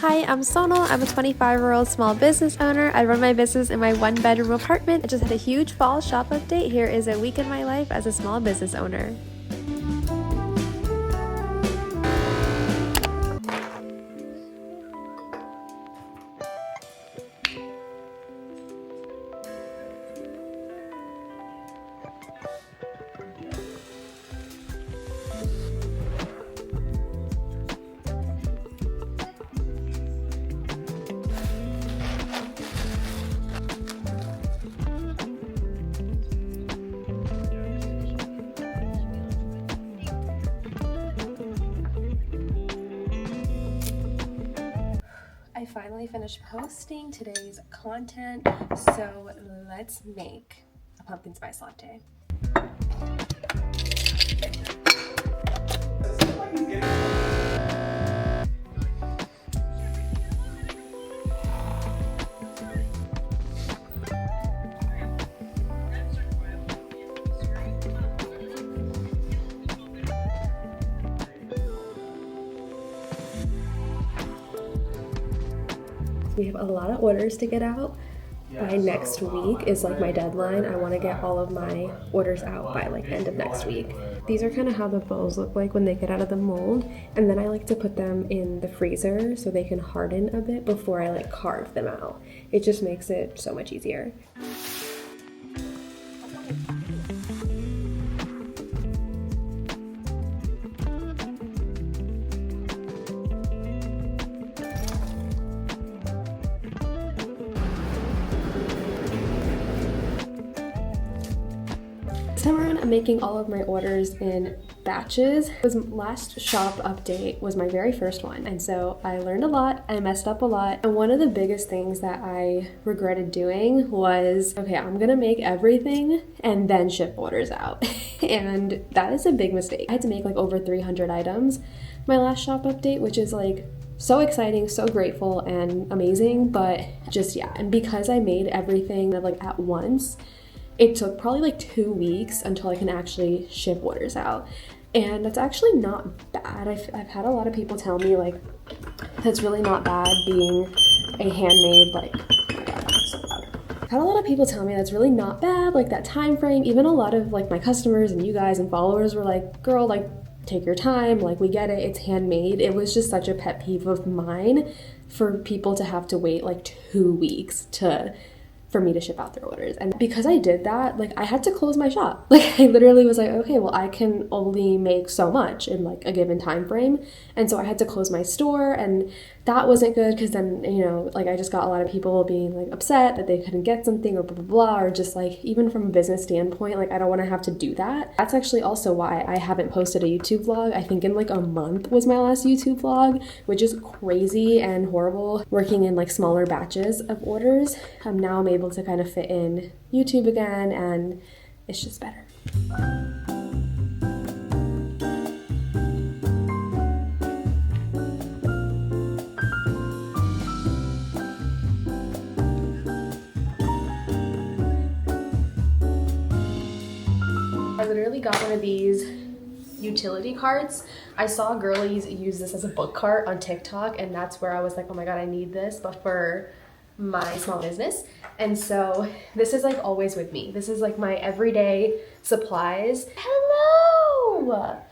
Hi, I'm Sonal. I'm a 25-year-old small business owner. I run my business in my one-bedroom apartment. I just had a huge fall shop update. Here is a week in my life as a small business owner. I finally finished posting today's content, so let's make a pumpkin spice latte. We have a lot of orders to get out. By next week is like my deadline. I want to get all of my orders out by like end of next week. These are kind of how the bows look like when they get out of the mold, and then I like to put them in the freezer so they can harden a bit before I like carve them out. It just makes it so much easier. This time around, I'm making all of my orders in batches. This last shop update was my very first one, and so I learned a lot, I messed up a lot, and one of the biggest things that I regretted doing was, okay, I'm gonna make everything and then ship orders out. And that is a big mistake. I had to make like over 300 items my last shop update, which is like so exciting, so grateful and amazing, but just yeah. And because I made everything like at once, it took probably like 2 weeks until I can actually ship orders out. And that's actually not bad. I've had a lot of people tell me like, that's really not bad being a handmade, like, oh my God, that's so loud. I've had a lot of people tell me that's really not bad, like that time frame. Even a lot of like my customers and you guys and followers were like, girl, like take your time, like we get it, it's handmade. It was just such a pet peeve of mine for people to have to wait like 2 weeks for me to ship out their orders. And because I did that, like I had to close my shop. Like I literally was like, okay, well I can only make so much in like a given time frame. And so I had to close my store, and that wasn't good because then, you know, like I just got a lot of people being like upset that they couldn't get something or blah, blah, blah, or just like even from a business standpoint, like I don't want to have to do that. That's actually also why I haven't posted a YouTube vlog. I think in like a month was my last YouTube vlog, which is crazy and horrible. Working in like smaller batches of orders, now I'm able to kind of fit in YouTube again, and it's just better. I literally got one of these utility carts. I saw girlies use this as a book cart on TikTok, and that's where I was like, oh my God, I need this, but for my small business. And so this is like always with me. This is like my everyday supplies. Hello!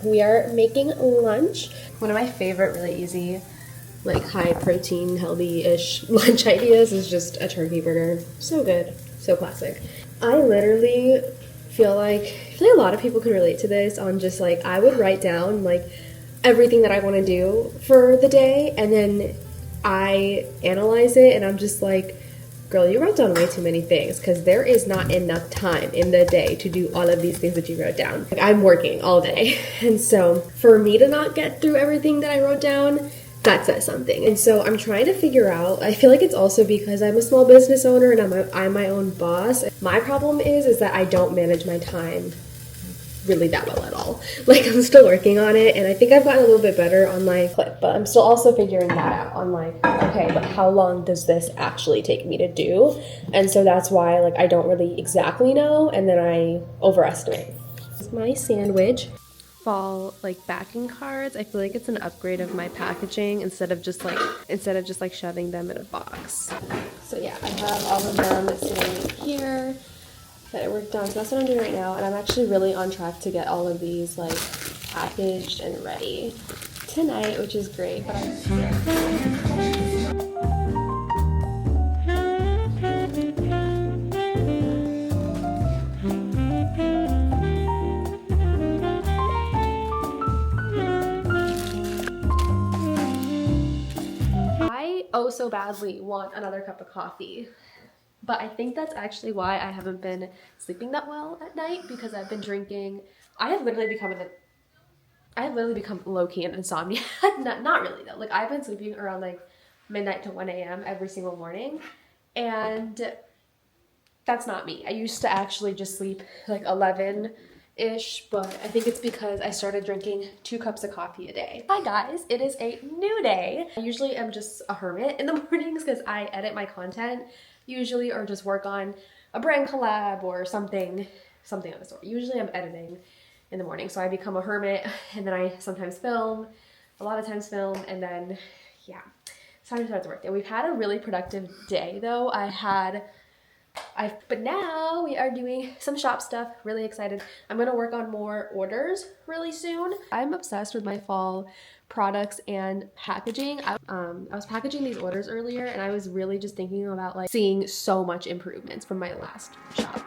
We are making lunch. One of my favorite really easy, like high protein, healthy-ish lunch ideas is just a turkey burger. So good, so classic. I literally feel like a lot of people can relate to this on just like, I would write down like everything that I want to do for the day, and then I analyze it and I'm just like, girl, you wrote down way too many things, because there is not enough time in the day to do all of these things that you wrote down. Like, I'm working all day. And so for me to not get through everything that I wrote down, that says something. And so I'm trying to figure out, I feel like it's also because I'm a small business owner and I'm my own boss. My problem is that I don't manage my time really that well at all. Like, I'm still working on it, and I think I've gotten a little bit better on my clip, but I'm still also figuring that out on like, okay, but how long does this actually take me to do? And so that's why, like, I don't really exactly know, and then I overestimate. This is my sandwich. Fall like backing cards. I feel like it's an upgrade of my packaging instead of just like shoving them in a box. So yeah, I have all of them sitting here that I worked on. So that's what I'm doing right now, and I'm actually really on track to get all of these like packaged and ready tonight, which is great. But I oh so badly want another cup of coffee. But I think that's actually why I haven't been sleeping that well at night, because I've been drinking. I have literally become low-key an insomniac. Not really though. Like, I've been sleeping around like midnight to 1 a.m. every single morning, and that's not me. I used to actually just sleep like 11-ish, but I think it's because I started drinking 2 cups of coffee a day. Hi guys, it is a new day. I usually am just a hermit in the mornings because I edit my content usually, or just work on a brand collab or something of the sort. Usually I'm editing in the morning, so I become a hermit, and then I sometimes film, a lot of times film, and then yeah, it's time to start the work day. We've had a really productive day though. But now we are doing some shop stuff. Really excited. I'm gonna work on more orders really soon. I'm obsessed with my fall products and packaging. I was packaging these orders earlier, and I was really just thinking about like seeing so much improvements from my last shop.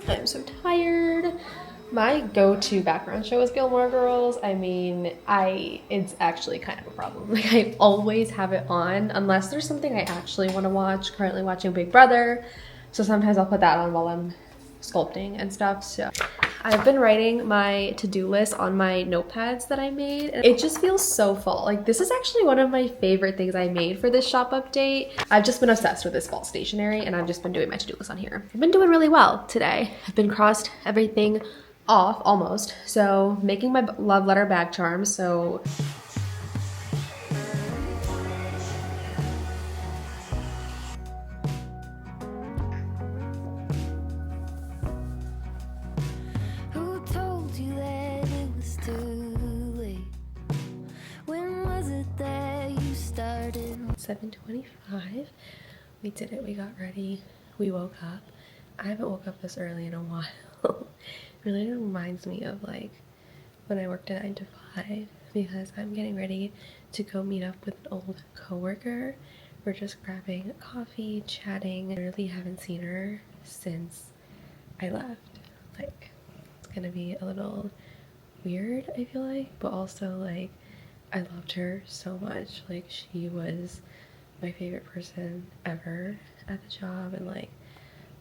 I'm so tired. My go-to background show is Gilmore Girls. I mean, it's actually kind of a problem. Like, I always have it on unless there's something I actually want to watch. Currently watching Big Brother, so sometimes I'll put that on while I'm sculpting and stuff. So I've been writing my to-do list on my notepads that I made, and it just feels so full. Like, this is actually one of my favorite things I made for this shop update. I've just been obsessed with this fall stationery, and I've just been doing my to-do list on here. I've been doing really well today. I've been crossed everything off almost. So making my love letter bag charms. So Who told you that it was too late? When was it that you started? 7:25. We did it. We got ready. We woke up. I haven't woke up this early in a while. Really reminds me of like when I worked at 9 to 5, because I'm getting ready to go meet up with an old coworker. We're just grabbing coffee, chatting. I really haven't seen her since I left. Like, it's gonna be a little weird, I feel like, but also like I loved her so much. Like, she was my favorite person ever at the job, and like,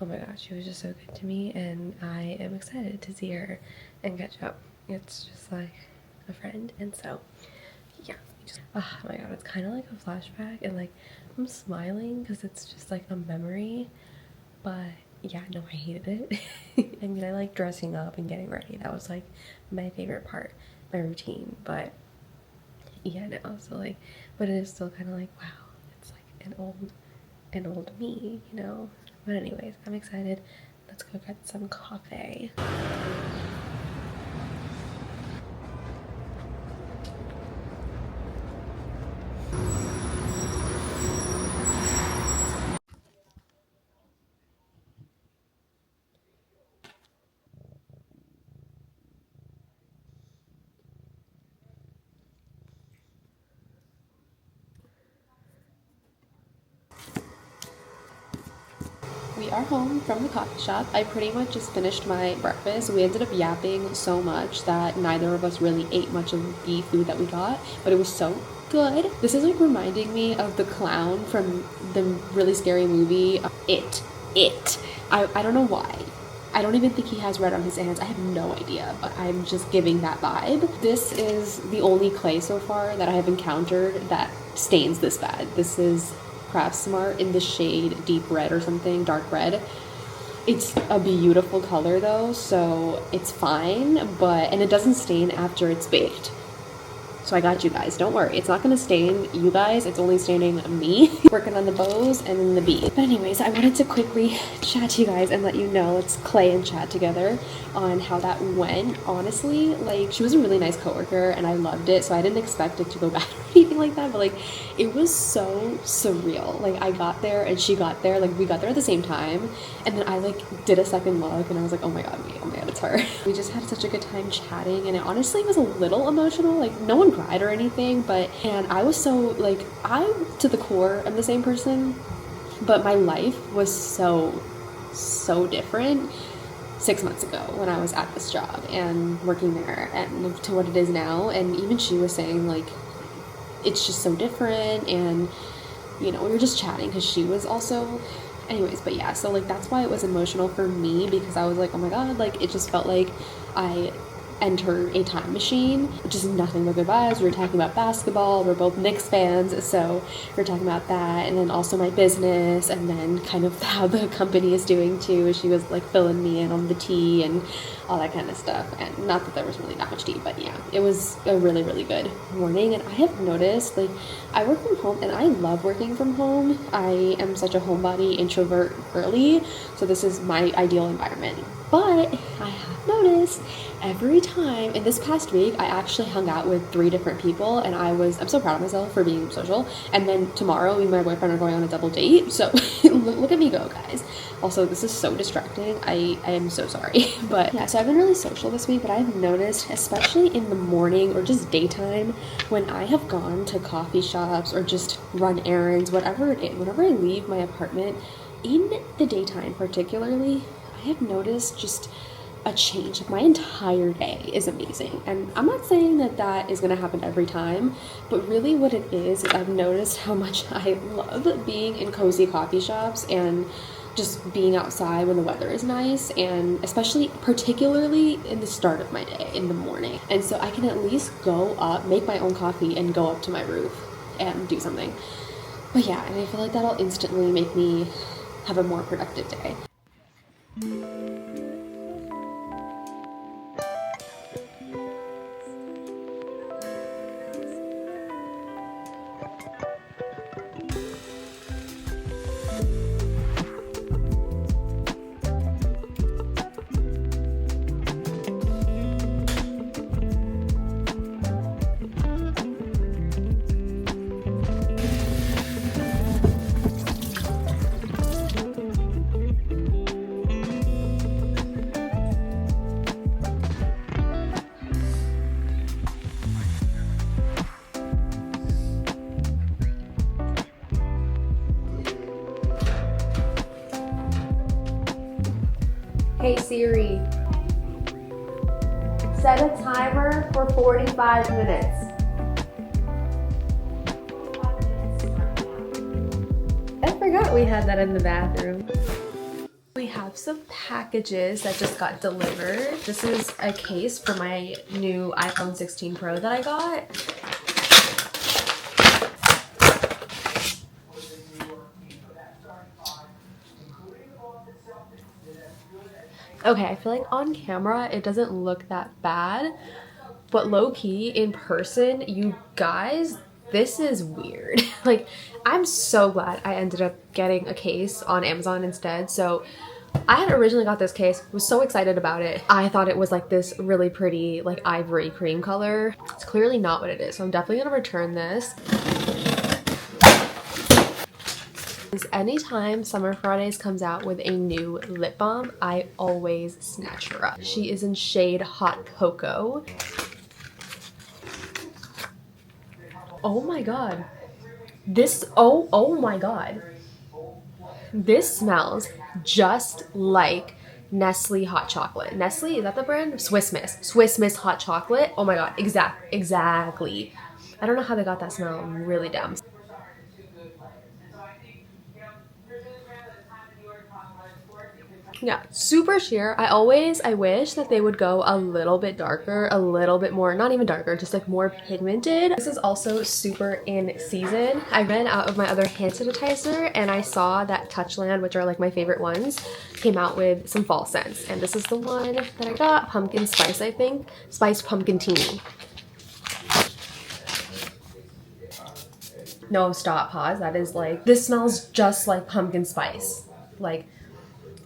oh my gosh, she was just so good to me, and I am excited to see her and catch up. It's just like a friend, and so yeah. Oh my god, it's kind of like a flashback, and like I'm smiling because it's just like a memory, but yeah, no, I hated it. I mean, I like dressing up and getting ready. That was like my favorite part, my routine, but yeah, no, so like, but it is still kind of like, wow, it's like an old me, you know? But anyways, I'm excited. Let's go get some coffee. We are home from the coffee shop. I pretty much just finished my breakfast. We ended up yapping so much that neither of us really ate much of the food that we got, but it was so good. This is like reminding me of the clown from the really scary movie It. I don't know why. I don't even think he has red on his hands. I have no idea, but I'm just giving that vibe. This is the only clay so far that I have encountered that stains this bad. This is Craft Smart in the shade deep red or something, dark red. It's a beautiful color though, so it's fine, and it doesn't stain after it's baked. So I got you guys, don't worry. It's not gonna stain you guys, it's only staining me. Working on the bows and then the bead. But anyways, I wanted to quickly chat to you guys and let you know, let's clay and chat together on how that went. Honestly, like, she was a really nice coworker and I loved it, so I didn't expect it to go bad or anything like that, but like, it was so surreal. Like, I got there and she got there, like, we got there at the same time, and then I like did a second look and I was like, oh my god, it's her. We just had such a good time chatting, and it honestly was a little emotional. Like, no one cried or anything, and I was so like, I to the core am the same person, but my life was so different 6 months ago when I was at this job and working there, and to what it is now. And even she was saying like, it's just so different, and you know, we were just chatting because she was also, anyways, but yeah, so like that's why it was emotional for me, because I was like, oh my god, like it just felt like I enter a time machine, which is nothing but good vibes. We were talking about basketball, we're both Knicks fans, so we're talking about that, and then also my business, and then kind of how the company is doing too. She was like filling me in on the tea and all that kind of stuff, and not that there was really that much tea, but yeah, it was a really good morning. And I have noticed, like, I work from home and I love working from home. I am such a homebody, introvert, girly, so this is my ideal environment. But I have noticed every time, in this past week, I actually hung out with 3 different people, and I'm so proud of myself for being social. And then tomorrow, me and my boyfriend are going on a double date, so look at me go, guys. Also, this is so distracting. I am so sorry. But yeah, so I've been really social this week, but I've noticed, especially in the morning or just daytime, when I have gone to coffee shops or just run errands, whatever it is, whenever I leave my apartment, in the daytime particularly, I have noticed just a change. Like, my entire day is amazing, and I'm not saying that that is going to happen every time, but really what it is I've noticed how much I love being in cozy coffee shops and just being outside when the weather is nice, and particularly in the start of my day in the morning. And so I can at least go up, make my own coffee, and go up to my roof and do something. But yeah, and I feel like that'll instantly make me have a more productive day. Hey Siri, set a timer for 45 minutes. I forgot we had that in the bathroom. We have some packages that just got delivered. This is a case for my new iPhone 16 Pro that I got. Okay, I feel like on camera it doesn't look that bad, but low-key in person, you guys, this is weird. Like, I'm so glad I ended up getting a case on Amazon instead. So I had originally got this case, was so excited about it. I thought it was like this really pretty like ivory cream color. It's clearly not what it is, so I'm definitely gonna return this. Anytime Summer Fridays comes out with a new lip balm, I always snatch her up. She is in shade Hot Cocoa. Oh my god. Oh my god. This smells just like Nestle hot chocolate. Nestle, is that the brand? Swiss Miss. Swiss Miss hot chocolate. Oh my god, exactly. I don't know how they got that smell. Really dumb. Yeah, super sheer. I wish that they would go a little bit darker, a little bit more, not even darker, just like more pigmented. This is also super in season. I ran out of my other hand sanitizer and I saw that Touchland, which are like my favorite ones, came out with some fall scents. And this is the one that I got, pumpkin spice, I think. Spiced pumpkin teeny. No, stop, pause. That is like, this smells just like pumpkin spice. Like,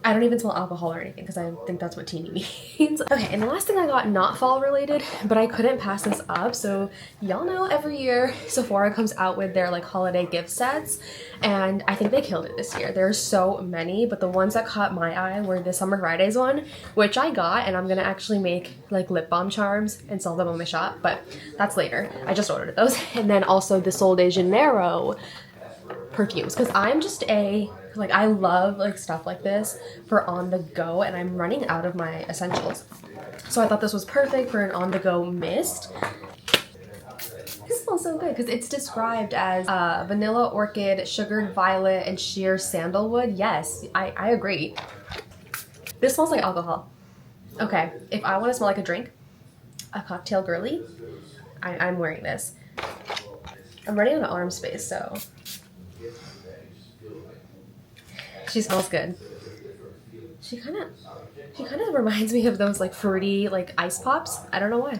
I don't even smell alcohol or anything because I think that's what teeny means. Okay, and the last thing I got, not fall related, but I couldn't pass this up. So y'all know every year Sephora comes out with their like holiday gift sets, and I think they killed it this year. There's so many, but the ones that caught my eye were the Summer Fridays one, which I got, and I'm gonna actually make like lip balm charms and sell them on my shop, but that's later. I just ordered those. And then also the Sol de Janeiro perfumes, because I'm just like, I love like stuff like this for on the go, and I'm running out of my essentials. So I thought this was perfect for an on the go mist. This smells so good because it's described as vanilla orchid, sugared violet, and sheer sandalwood. Yes, I agree. This smells like alcohol. Okay, if I want to smell like a drink, a cocktail girly, I'm wearing this. I'm running out of arm space, so. She smells good. She kind of reminds me of those like fruity like ice pops. I don't know why.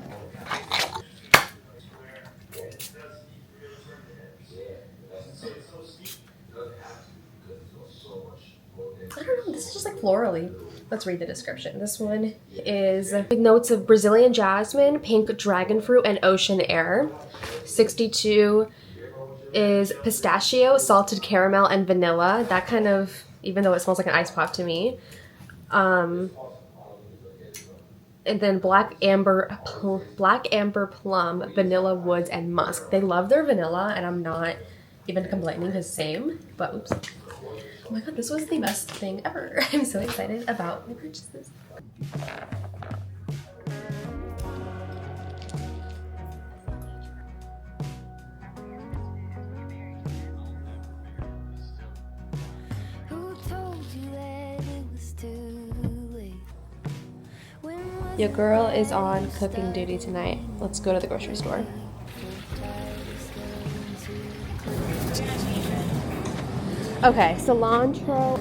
I don't know, this is just like florally. Let's read the description. This one is with notes of Brazilian jasmine, pink dragon fruit, and ocean air. 62 is pistachio, salted caramel, and vanilla. That kind of, even though it smells like an ice pop to me. And then black amber plum, vanilla woods, and musk. They love their vanilla, and I'm not even complaining because same, but oops. Oh my god, this was the best thing ever. I'm so excited about my purchases. Your girl is on cooking duty tonight. Let's go to the grocery store. Okay, cilantro.